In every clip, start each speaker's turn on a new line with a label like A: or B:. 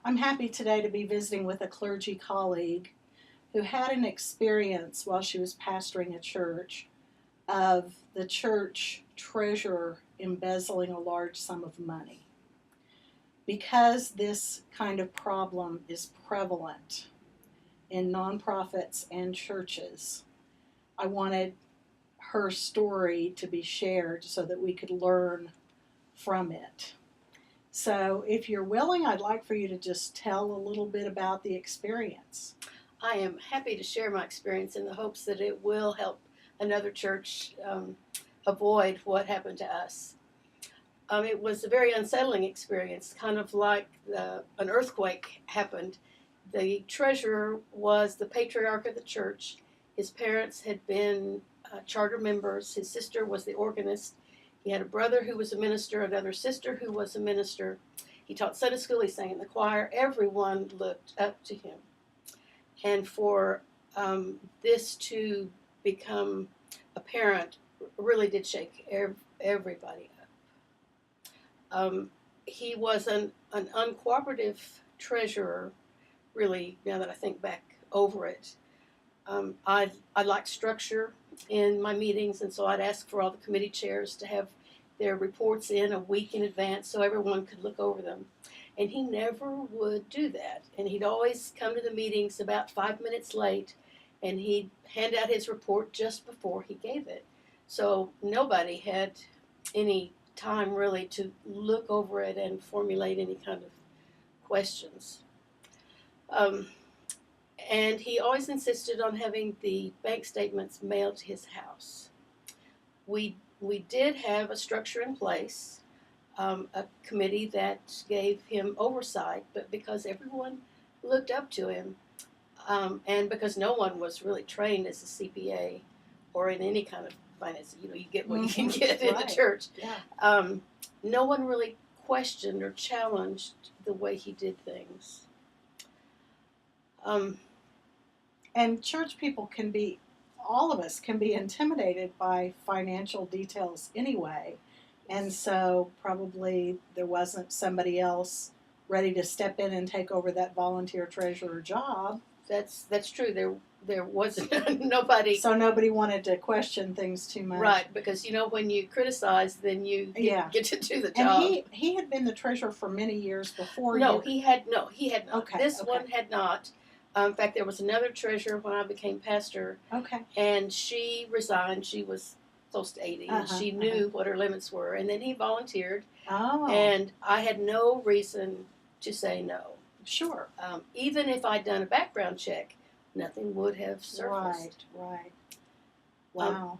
A: I'm happy today to be visiting with a clergy colleague who had an experience while she was pastoring a church of the church treasurer embezzling a large sum of money. Because this kind of problem is prevalent in nonprofits and churches, I wanted her story to be shared so that we could learn from it. So, if you're willing, I'd like for you to just tell a little bit about the experience.
B: I am happy to share my experience in the hopes that it will help another church avoid what happened to us. It was a very unsettling experience, kind of like an earthquake happened. The treasurer was the patriarch of the church. His parents had been charter members. His sister was the organist. He had a brother who was a minister, another sister who was a minister. He taught Sunday school, he sang in the choir. Everyone looked up to him. And for this to become apparent really did shake everybody up. He was an uncooperative treasurer, really, now that I think back over it. I like structure in my meetings, and so I'd ask for all the committee chairs to have their reports in a week in advance so everyone could look over them. And he never would do that. And he'd always come to the meetings about 5 minutes late, and he'd hand out his report just before he gave it. So nobody had any time really to look over it and formulate any kind of questions. Um, and he always insisted on having the bank statements mailed to his house. We did have a structure in place, a committee that gave him oversight, but because everyone looked up to him, and because no one was really trained as a CPA or in any kind of finance, you get what you can get in the church.
A: Yeah.
B: No one really questioned or challenged the way he did things.
A: And church people can be, all of us can be intimidated by financial details anyway. And so probably there wasn't somebody else ready to step in and take over that volunteer treasurer job.
B: That's true. There wasn't nobody.
A: So nobody wanted to question things too much.
B: Right, because when you criticize, then you get to do the
A: job.
B: And
A: he had been the treasurer for many years before.
B: He had not.
A: Okay.
B: This one had not. In fact, there was another treasurer when I became pastor.
A: Okay.
B: And she resigned. She was close to 80, and she knew what her limits were. And then he volunteered.
A: Oh.
B: And I had no reason to say no.
A: Sure.
B: Even if I'd done a background check, nothing would have surfaced.
A: Right. Wow.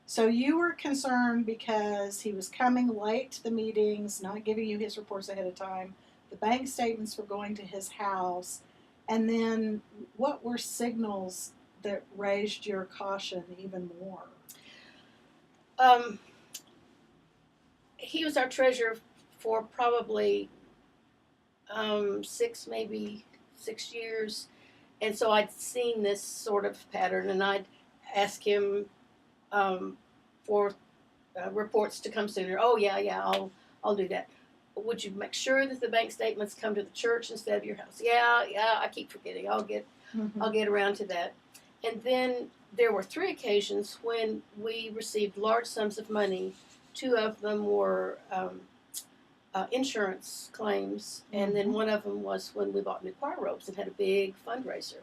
A: So you were concerned because he was coming late to the meetings, not giving you his reports ahead of time. The bank statements were going to his house. And then what were signals that raised your caution even more?
B: He was our treasurer for probably maybe 6 years. And so I'd seen this sort of pattern, and I'd ask him for reports to come sooner. Oh, yeah, I'll do that. Would you make sure that the bank statements come to the church instead of your house? Yeah, I keep forgetting. I'll get around to that. And then there were 3 occasions when we received large sums of money. 2 of them were insurance claims, and then one of them was when we bought new choir robes and had a big fundraiser.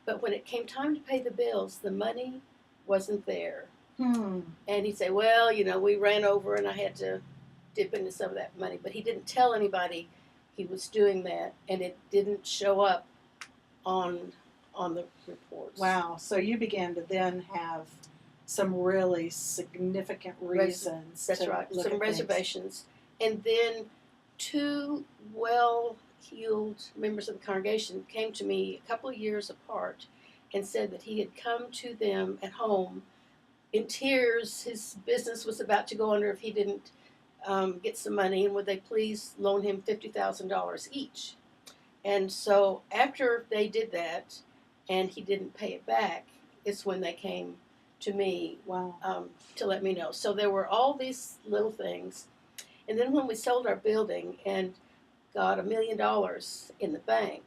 B: But when it came time to pay the bills, the money wasn't there. And he'd say, well, we ran over and I had to dip into some of that money. But he didn't tell anybody he was doing that, and it didn't show up on the reports.
A: Wow. So you began to then have some really significant reasons.
B: That's right. Some reservations. And then 2 well-heeled members of the congregation came to me a couple of years apart and said that he had come to them at home in tears. His business was about to go under if he didn't get some money, and would they please loan him $50,000 each. And so after they did that and he didn't pay it back, it's when they came to me.
A: Wow.
B: To let me know. So there were all these little things. And then when we sold our building, and got $1 million in the bank,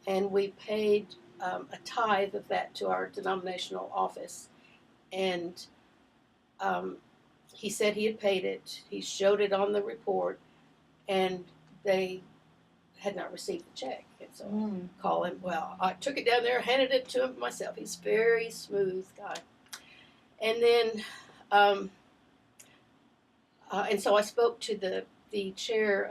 B: and we paid a tithe of that to our denominational office. And he said he had paid it. He showed it on the report, and they had not received the check. And so I call him. Well, I took it down there, handed it to him myself. He's a very smooth guy. And then, and so I spoke to the chair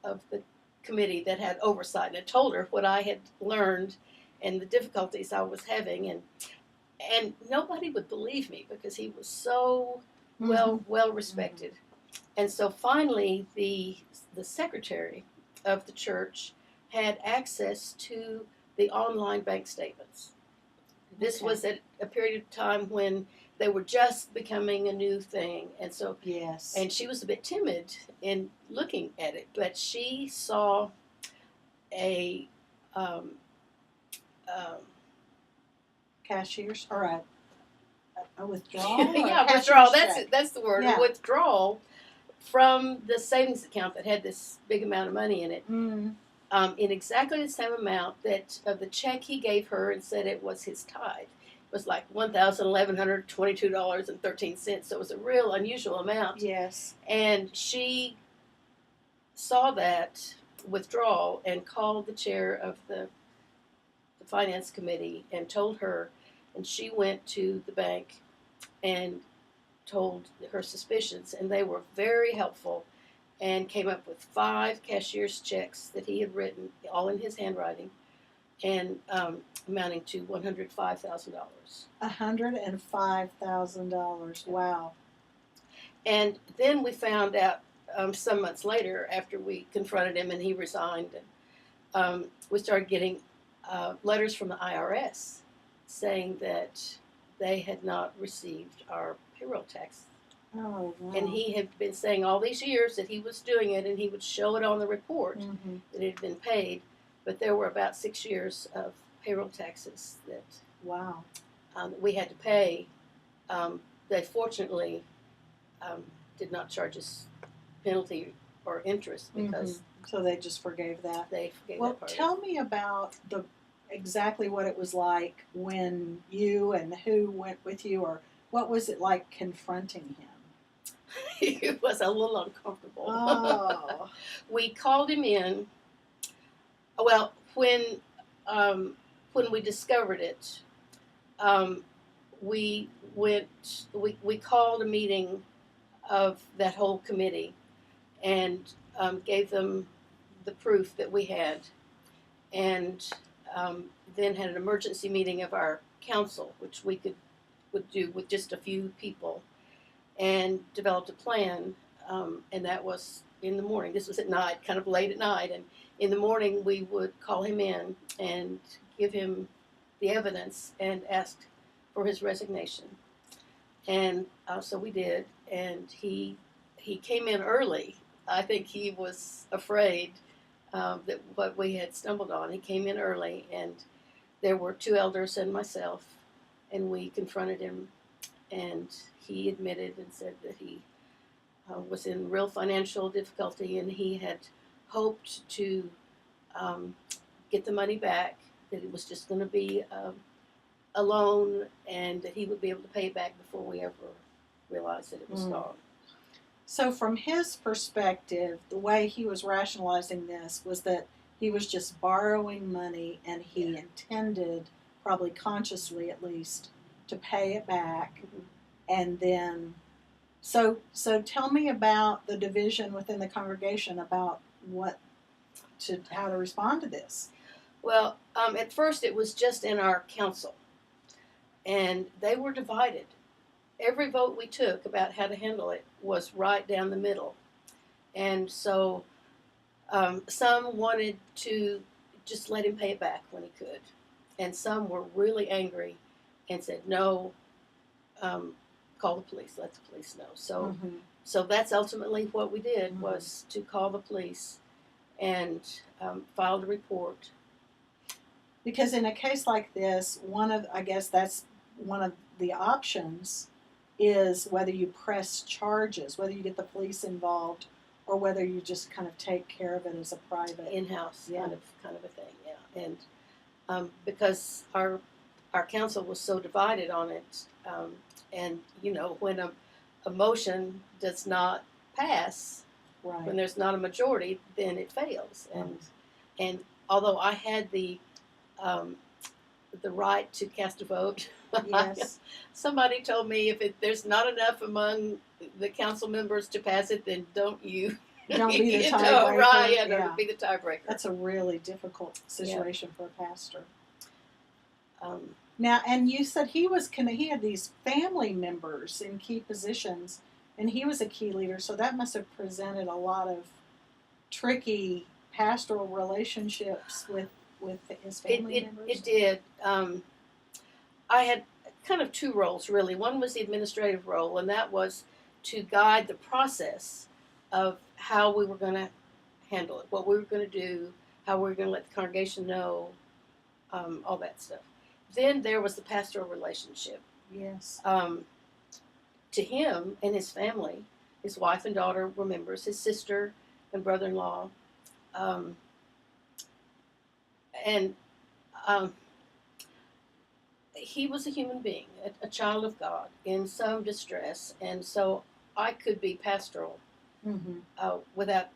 B: of the committee that had oversight, and I told her what I had learned and the difficulties I was having, and nobody would believe me because he was so well respected. And so finally, the secretary of the church had access to the online bank statements. This was at a period of time when they were just becoming a new thing, and so
A: Yes.
B: and she was a bit timid in looking at it, but she saw a
A: Cashiers or a withdrawal. Or
B: yeah,
A: a
B: withdrawal.
A: cashier's check?
B: That's the word.
A: Yeah.
B: A withdrawal from the savings account that had this big amount of money in it, in exactly the same amount that of the check he gave her and said it was his tithe. It was like $1,122.13. So it was a real unusual amount.
A: Yes.
B: And she saw that withdrawal and called the chair of the finance committee and told her, and she went to the bank and told her suspicions, and they were very helpful and came up with 5 cashier's checks that he had written, all in his handwriting, and amounting to $105,000.
A: $105,000. Wow.
B: And then we found out some months later, after we confronted him and he resigned, and we started getting letters from the IRS saying that they had not received our payroll tax.
A: Oh, wow.
B: And he had been saying all these years that he was doing it, and he would show it on the report that it had been paid. But there were about 6 years of payroll taxes that
A: Wow.
B: we had to pay. They fortunately did not charge us penalty or interest because
A: So they just forgave that.
B: they forgave
A: Well,
B: that part.
A: tell me about exactly what it was like when you and who went with you, or what was it like confronting him?
B: It was a little uncomfortable.
A: Oh.
B: We called him in. Well, when we discovered it, we called a meeting of that whole committee and gave them the proof that we had, and then had an emergency meeting of our council, which we would do with just a few people, and developed a plan, and that was in the morning. This was at night, kind of late at night, and in the morning we would call him in and give him the evidence and ask for his resignation. And so we did, and he came in early. I think he was afraid that what we had stumbled on. He came in early, and there were 2 elders and myself, and we confronted him, and he admitted and said that he was in real financial difficulty, and he had hoped to get the money back, that it was just going to be a loan, and that he would be able to pay it back before we ever realized that it was gone.
A: So from his perspective, the way he was rationalizing this was that he was just borrowing money, and he intended, probably consciously at least, to pay it back. And then, so tell me about the division within the congregation about how to respond to this.
B: Well, at first it was just in our council, and they were divided. Every vote we took about how to handle it was right down the middle. And so some wanted to just let him pay it back when he could. And some were really angry and said, no, call the police, let the police know. So that's ultimately what we did, was to call the police and filed a report.
A: Because in a case like this, I guess that's one of the options, is whether you press charges, whether you get the police involved or whether you just kind of take care of it as a private.
B: in-house
A: Yeah.
B: kind of a thing, yeah. And because our council was so divided on it, and when a motion does not pass, when
A: Right.
B: there's not a majority, then it fails. And although I had the right to cast a vote,
A: Yes.
B: somebody told me if there's not enough among the council members to pass it, then don't you.
A: Don't be the
B: You know,
A: tiebreaker.
B: right? Yeah,
A: Yeah.
B: don't be the tiebreaker.
A: That's a really difficult situation for a pastor.
B: Um,
A: Now, and you said he had these family members in key positions, and he was a key leader, so that must have presented a lot of tricky pastoral relationships with his family members.
B: It did. I had kind of two roles, really. One was the administrative role, and that was to guide the process of how we were going to handle it, what we were going to do, how we were going to let the congregation know, all that stuff. Then there was the pastoral relationship.
A: Yes.
B: To him and his family, his wife and daughter were members, his sister and brother-in-law, and he was a human being, a child of God in some distress, and so I could be pastoral without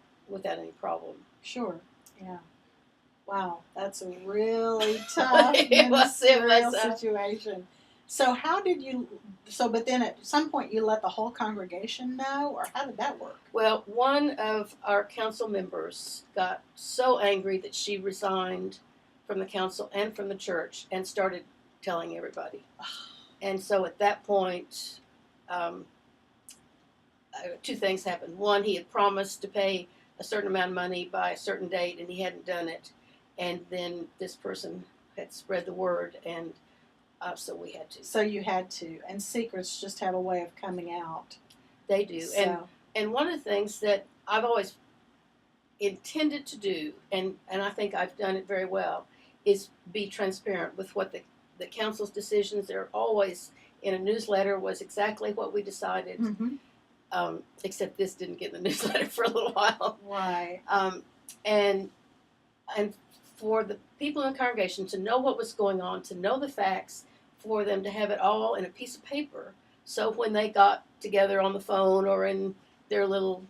B: any problem.
A: Sure. Yeah. Wow, that's a really tough
B: It was
A: ministerial situation. So how did you? But then at some point you let the whole congregation know, or how did that work?
B: Well, one of our council members got so angry that she resigned from the council and from the church and started telling everybody. And so at that point, two things happened. One, he had promised to pay a certain amount of money by a certain date, and he hadn't done it. And then this person had spread the word, and so we had to.
A: So you had to, and secrets just have a way of coming out.
B: They do.
A: So.
B: And one of the things that I've always intended to do, and I think I've done it very well, is be transparent with what the council's decisions. They're always in a newsletter, was exactly what we decided, except this didn't get in the newsletter for a little while.
A: Right.
B: And for the people in the congregation to know what was going on, to know the facts, for them to have it all in a piece of paper. So when they got together on the phone or in their little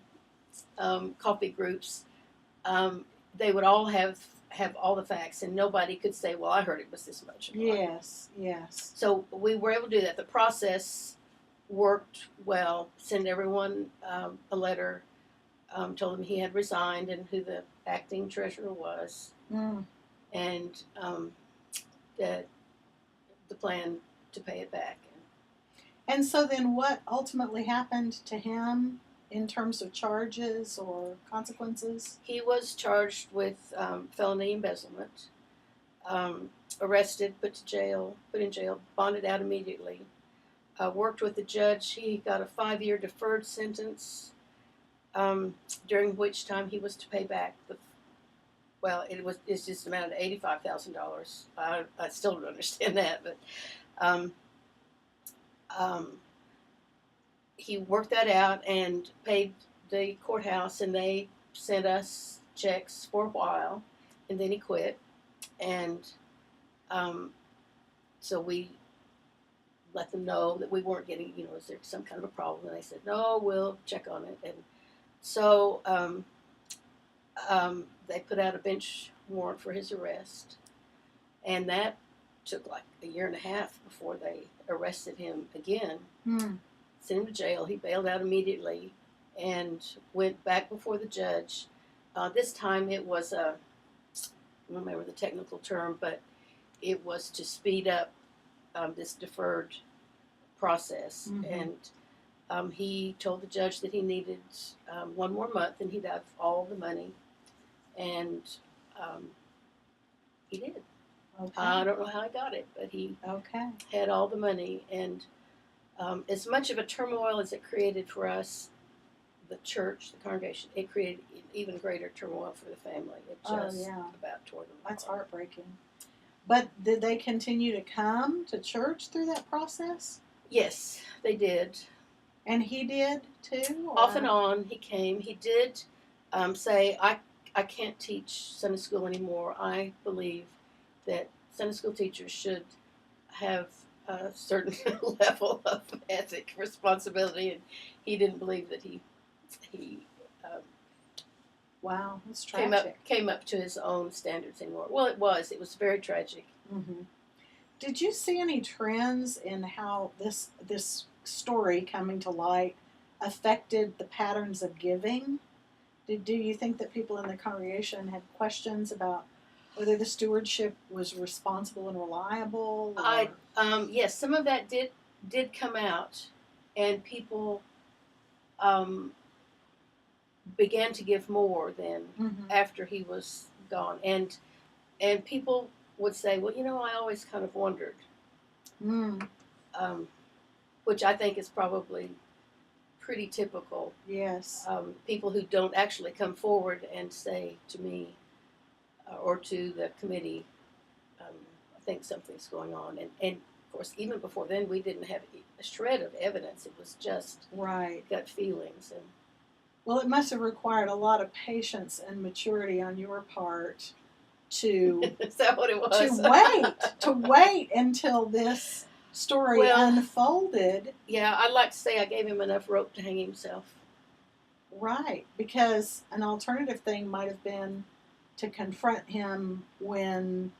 B: coffee groups, they would all have all the facts, and nobody could say, well, I heard it was this much.
A: Yes, yes.
B: So we were able to do that. The process worked well. Send everyone a letter, told them he had resigned and who the acting treasurer was, and that the plan to pay it back.
A: And so then what ultimately happened to him in terms of charges or consequences?
B: He was charged with felony embezzlement, arrested, put in jail, bonded out immediately, worked with the judge. He got a 5-year deferred sentence, during which time he was to pay back it's just amounted to $85,000. I still don't understand that, but he worked that out and paid the courthouse, and they sent us checks for a while, and then he quit, and so we let them know that we weren't getting, is there some kind of a problem? And they said, no, we'll check on it. And so they put out a bench warrant for his arrest, and that took like a year and a half before they arrested him again. Sent him to jail. He bailed out immediately and went back before the judge. This time it was I don't remember the technical term, but it was to speed up this deferred process. And he told the judge that he needed 1 more month and he'd have all the money. And he did.
A: Okay.
B: I don't know how he got it, but he had all the money. And as much of a turmoil as it created for us, the church, the congregation, it created even greater turmoil for the family. It just about tore them apart.
A: That's heartbreaking. But did they continue to come to church through that process?
B: Yes, they did.
A: And he did too? Or?
B: Off and on, he came. He did say, I can't teach Sunday school anymore. I believe that Sunday school teachers should have a certain level of ethic responsibility, and he didn't believe that he um,
A: Wow, that's tragic.
B: came up to his own standards anymore. Well, it was very tragic.
A: Mm-hmm. Did you see any trends in how this story coming to light affected the patterns of giving? Do you think that people in the congregation had questions about whether the stewardship was responsible and reliable? Or...
B: Yes, some of that did come out, and people began to give more than
A: Mm-hmm.
B: after he was gone, and people would say, well, I always kind of wondered,
A: Mm,
B: which I think is probably pretty typical.
A: yes.
B: People who don't actually come forward and say to me or to the committee, I think something's going on. And of course, even before then, we didn't have a shred of evidence. It was just
A: Right.
B: gut feelings. And
A: Well, it must have required a lot of patience and maturity on your part to
B: is that what it was?
A: to wait until this story
B: Well,
A: unfolded.
B: Yeah, I'd like to say I gave him enough rope to hang himself.
A: Right, because an alternative thing might have been to confront him when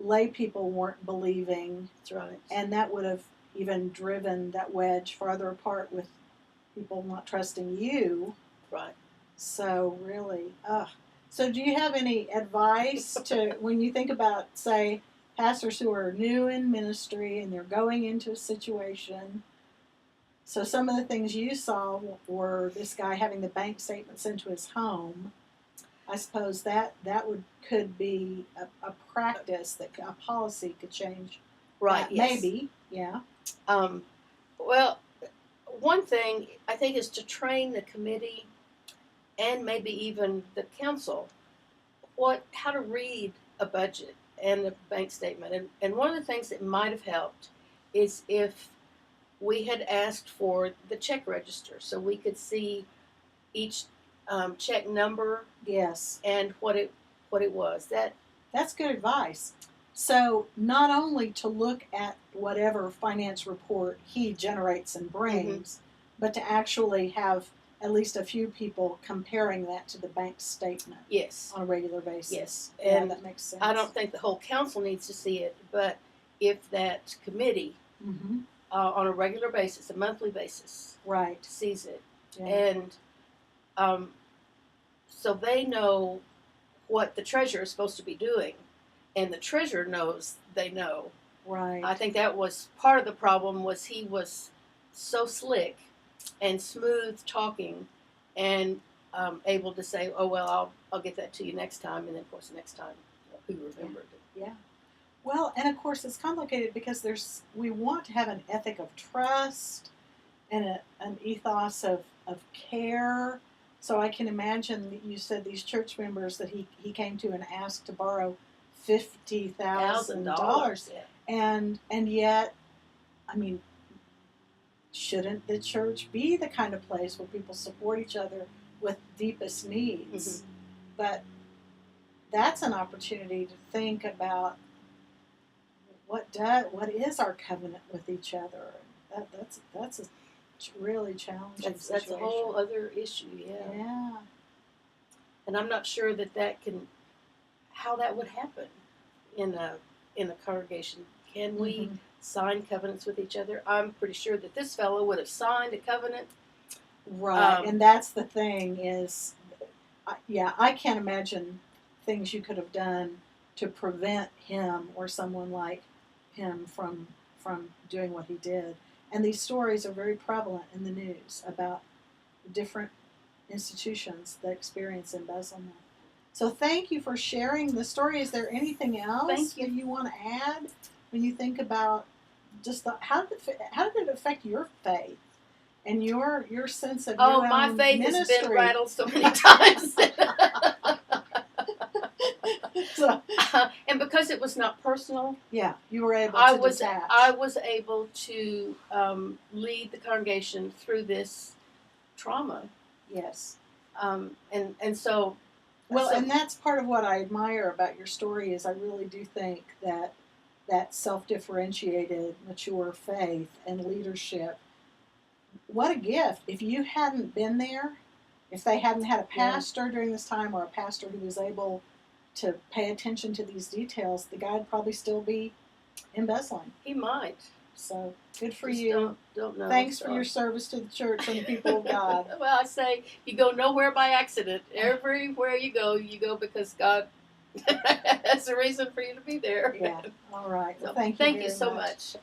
A: lay people weren't believing,
B: That's right.
A: and that would have even driven that wedge farther apart with people not trusting you.
B: Right.
A: So really, so do you have any advice to when you think about, say, pastors who are new in ministry and they're going into a situation? So some of the things you saw were this guy having the bank statement sent to his home. I suppose that could be a practice that a policy could change.
B: Right.
A: That,
B: Yes.
A: maybe. Yeah.
B: Well, one thing I think is to train the committee and maybe even the council how to read a budget and the bank statement. And one of the things that might have helped is if we had asked for the check register so we could see each check number.
A: Yes.
B: And what it was.
A: That's good advice. So not only to look at whatever finance report he generates and brings, but to actually have at least a few people comparing that to the bank statement.
B: Yes.
A: On a regular basis.
B: Yes.
A: Yeah,
B: And
A: that makes sense.
B: I don't think the whole council needs to see it, but if that committee
A: Mm-hmm.
B: On a regular basis, a monthly basis,
A: Right.
B: sees it,
A: Yeah.
B: and so they know what the treasurer is supposed to be doing, and the treasurer knows they know.
A: Right.
B: I think that was part of the problem. Was he was so slick and smooth talking, and able to say, "Oh well, I'll get that to you next time," and then of course next time he remembered it.
A: Yeah. Well, and of course it's complicated because we want to have an ethic of trust and an ethos of care. So I can imagine that you said these church members that he came to and asked to borrow $50,000,
B: Yeah.
A: and yet, I mean, shouldn't the church be the kind of place where people support each other with deepest needs?
B: Mm-hmm.
A: But that's an opportunity to think about what is our covenant with each other. That's a really challenging situation.
B: That's a whole other issue. Yeah.
A: Yeah.
B: And I'm not sure how that would happen in a congregation. Can we sign covenants with each other? I'm pretty sure that this fellow would have signed a covenant.
A: Right, and that's the thing is, I can't imagine things you could have done to prevent him or someone like him from doing what he did. And these stories are very prevalent in the news about different institutions that experience embezzlement. So thank you for sharing the story. Is there anything else that you want to add when you think about just how did it affect your faith and your sense of your own
B: my faith
A: ministry?
B: has been rattled so many times. And because it was not personal,
A: yeah, you were able to detach.
B: I was able to lead the congregation through this trauma.
A: Yes.
B: And so.
A: Well,
B: so-
A: and that's part of what I admire about your story is I really do think that that self-differentiated, mature faith and leadership, what a gift. If you hadn't been there, if they hadn't had a pastor during this time or a pastor who was able to pay attention to these details, the guy would probably still be embezzling.
B: He might.
A: So good for
B: Just
A: you.
B: Don't know.
A: Thanks
B: so.
A: for your service to the church and the people of God.
B: Well, I say you go nowhere by accident. Everywhere you go because God has a reason for you to be there.
A: Yeah. All right. Well,
B: So,
A: thank you
B: so
A: very
B: much.